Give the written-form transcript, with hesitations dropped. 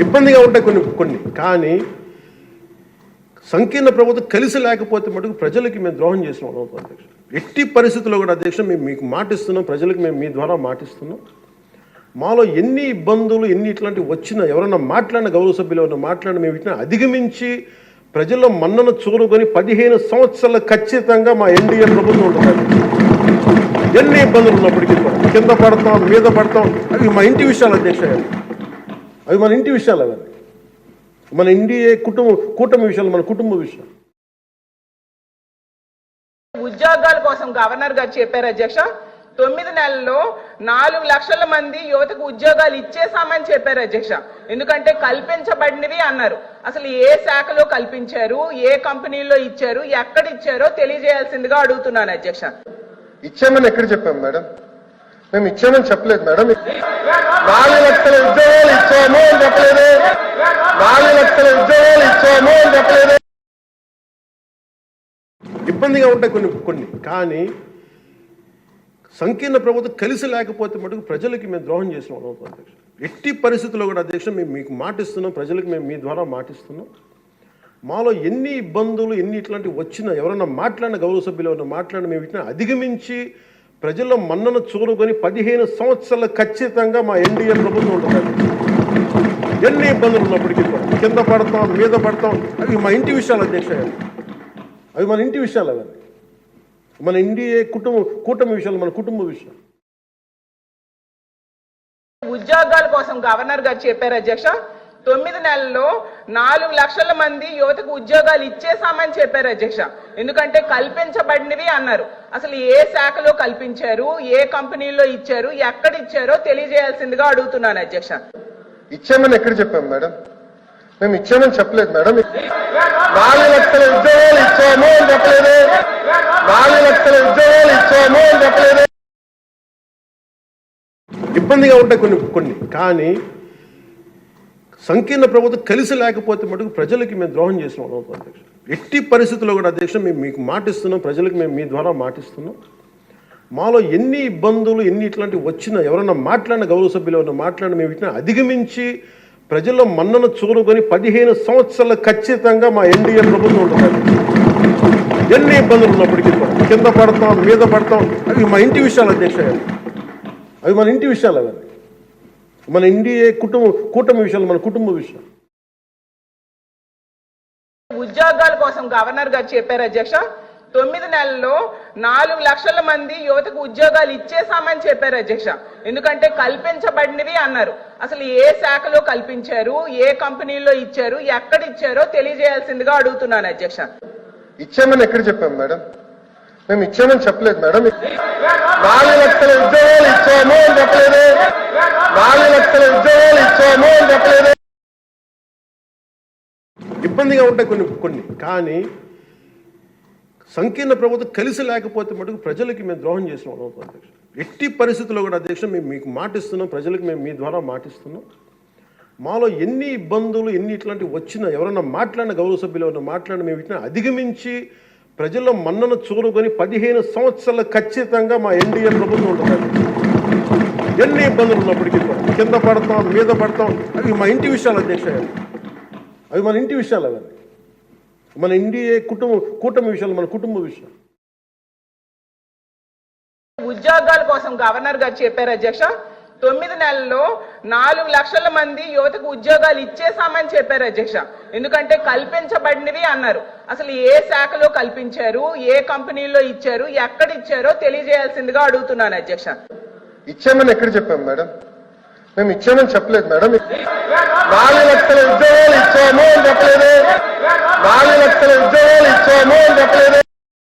ఇబ్బందిగా ఉంటాయి కొన్ని కానీ సంకీర్ణ ప్రభుత్వం కలిసి లేకపోతే మటుకు ప్రజలకి మేము ద్రోహం చేసిన వాళ్ళం అవుతాం అధ్యక్ష. ఎట్టి పరిస్థితుల్లో కూడా అధ్యక్ష మేము మీకు మాటిస్తున్నాం, ప్రజలకు మేము మీ ద్వారా మాటిస్తున్నాం. మాలో ఎన్ని ఇబ్బందులు ఎన్ని ఇట్లాంటివి వచ్చినా ఎవరన్నా మాట్లాడిన గౌరవ సభ్యులు ఎవరన్నా మాట్లాడిన మేము వీటిని అధిగమించి ప్రజల్లో మన్నను చూరుకొని 15 సంవత్సరాలు ఖచ్చితంగా మా ఎన్డీఏ ప్రభుత్వం ఉంటుంది. ఎన్ని ఇబ్బందులు ఉన్నప్పటికీ కింద పడతాం మీద పడతాం, అవి మా ఇంటి విషయాలు అధ్యక్ష. అవి మన ఇంటి విషయాలు, అవి మన ఎన్డీఏ కూటమి విషయాలు, మన కుటుంబ విషయాలు. ఉద్యోగాల కోసం గవర్నర్ గారు చెప్పారు అధ్యక్ష. 9 నెలల్లో 4 లక్షల మంది యువతకు ఉద్యోగాలు ఇచ్చేసామని చెప్పారు అధ్యక్ష. ఎందుకంటే కల్పించబడినవి అన్నారు. అసలు ఏ శాఖలో కల్పించారు, ఏ కంపెనీలో ఇచ్చారు, ఎక్కడ ఇచ్చారో తెలియజేయాల్సిందిగా అడుగుతున్నాను అధ్యక్ష. ఇచ్చామని ఎక్కడ చెప్పాం మేడం? మేము ఇచ్చామని చెప్పలేదు మేడం. 4 లక్షల ఉద్యోగాలు ఇచ్చాము అని చెప్పలేదు. 4 లక్షల ఉద్యోగాలు ఇచ్చాము అని చెప్పలేదు. ఇబ్బందిగా ఉంటాయి కొన్ని కానీ సంకీర్ణ ప్రభుత్వం కలిసి లేకపోతే మటుకు ప్రజలకి మేము ద్రోహం చేసిన వాళ్ళం అవుతాం అధ్యక్ష. ఎట్టి పరిస్థితుల్లో కూడా అధ్యక్ష మేము మీకు మాటిస్తున్నాం, ప్రజలకు మేము మీ ద్వారా మాటిస్తున్నాం. మాలో ఎన్ని ఇబ్బందులు ఎన్ని ఇట్లాంటివి వచ్చినా ఎవరన్నా మాట్లాడిన గౌరవ సభ్యులు ఎవరన్నా మాట్లాడిన మేము వీటిని అధిగమించి ప్రజల్లో మన్నను చూరుకొని 15 సంవత్సరాలు ఖచ్చితంగా మా ఎన్డీఏ ప్రభుత్వం ఉంటుంది. ఎన్ని ఇబ్బందులు ఉన్నప్పటికీ కింద పడతాం మీద పడతాం, అవి మా ఇంటి విషయాలు అధ్యక్ష. అవి మన ఇంటి విషయాలు, అవి మన ఎన్డీఏ కూటమి విషయాలు, మన కుటుంబ విషయాలు. ఉద్యోగాల కోసం గవర్నర్ గారు చెప్పారు అధ్యక్ష. 9 నెలల్లో 4 లక్షల మంది యువతకు ఉద్యోగాలు ఇచ్చేసామని చెప్పారు అధ్యక్ష. ఎందుకంటే కల్పించబడినవి అన్నారు. అసలు ఏ శాఖలో కల్పించారు, ఏ కంపెనీలో ఇచ్చారు, ఎక్కడ ఇచ్చారో తెలియజేయాల్సిందిగా అడుగుతున్నాను అధ్యక్ష. ఇచ్చామని ఎక్కడ చెప్పాం మేడం? మేము ఇచ్చామని చెప్పలేదు మేడం. 4 లక్షల ఉద్యోగాలు ఇచ్చాము అని చెప్పలేదు. 4 లక్షల ఉద్యోగాలు ఇచ్చాము అని చెప్పలేదు. ఇబ్బందిగా ఉంటాయి కొన్ని కానీ సంకీర్ణ ప్రభుత్వం కలిసి లేకపోతే మటుకు ప్రజలకి మేము ద్రోహం చేసిన వాళ్ళం అవుతాం అధ్యక్ష. ఎట్టి పరిస్థితుల్లో కూడా అధ్యక్ష మేము మీకు మాటిస్తున్నాం, ప్రజలకు మేము మీ ద్వారా మాటిస్తున్నాం. మాలో ఎన్ని ఇబ్బందులు ఎన్ని ఇట్లాంటివి వచ్చినా ఎవరన్నా మాట్లాడిన గౌరవ సభ్యులు ఎవరన్నా మాట్లాడిన మేము వీటిని అధిగమించి ప్రజల్లో మన్నను చూరుకొని 15 సంవత్సరాలు ఖచ్చితంగా మా ఎన్డీఏ ప్రభుత్వం ఉంటుంది. ఎన్ని ఇబ్బందులు ఉన్నప్పటికీ కింద పడతాం మీద పడతాం, అవి మా ఇంటి విషయాలు అధ్యక్ష. అవి మన ఇంటి విషయాలు, అవి మన ఎన్డీఏ కూటమి విషయాలు, మన కుటుంబ విషయాలు. ఉద్యోగాల కోసం గవర్నర్ గారు చెప్పారు అధ్యక్ష. 9 నెలల్లో 4 లక్షల మంది యువతకు ఉద్యోగాలు ఇచ్చేసామని చెప్పారు అధ్యక్ష. ఎందుకంటే కల్పించబడినవి అన్నారు. అసలు ఏ శాఖలో కల్పించారు, ఏ కంపెనీలో ఇచ్చారు, ఎక్కడ ఇచ్చారో తెలియజేయాల్సిందిగా అడుగుతున్నాను అధ్యక్ష. ఇచ్చామని ఎక్కడ చెప్పాం మేడం? మేము ఇచ్చామని చెప్పలేదు మేడం. 4 లక్షల ఉద్యోగాలు ఇచ్చాము అని చెప్పలేదు. 4 లక్షల ఉద్యోగాలు ఇచ్చాము అని చెప్పలేదు. ఇబ్బందిగా ఉంటాయి కొన్ని కానీ సంకీర్ణ ప్రభుత్వం కలిసి లేకపోతే మటుకు ప్రజలకి మేము ద్రోహం చేసిన వాళ్ళం అవుతాం అధ్యక్ష. ఎట్టి పరిస్థితుల్లో కూడా అధ్యక్ష మేము మీకు మాటిస్తున్నాం, ప్రజలకు మేము మీ ద్వారా మాటిస్తున్నాం. మాలో ఎన్ని ఇబ్బందులు ఎన్ని ఇట్లాంటివి వచ్చినా ఎవరన్నా మాట్లాడిన గౌరవ సభ్యులు ఎవరన్నా మాట్లాడిన మేము వీటిని అధిగమించి ప్రజల్లో మన్నను చూరుకొని 15 సంవత్సరాలు ఖచ్చితంగా మా ఎన్డీఏ ప్రభుత్వం ఉంటుంది. ఎన్ని ఇబ్బందులు ఉన్నప్పటికీ కింద పడతాం మీద పడతాం, అవి మా ఇంటి విషయాలు అధ్యక్ష. అవి మన ఇంటి విషయాలు, అవి మన ఎన్డీఏ కూటమి విషయాలు, మన కుటుంబ విషయాలు. ఉద్యోగాల కోసం గవర్నర్ గారు చెప్పారు అధ్యక్ష. 9 నెలల్లో 4 లక్షల మంది యువతకు ఉద్యోగాలు ఇచ్చేసామని చెప్పారు అధ్యక్ష. ఎందుకంటే కల్పించబడినవి అన్నారు. అసలు ఏ శాఖలో కల్పించారు, ఏ కంపెనీలో ఇచ్చారు, ఎక్కడ ఇచ్చారో తెలియజేయాల్సిందిగా అడుగుతున్నాను అధ్యక్ష. ఇచ్చామని ఎక్కడ చెప్పాం మేడం? మేము ఇచ్చామని చెప్పలేదు మేడం. 4 లక్షల ఉద్యోగాలు ఇచ్చాము అని చెప్పలేదు. 4 లక్షల ఉద్యోగాలు ఇచ్చాము అని చెప్పలేదు.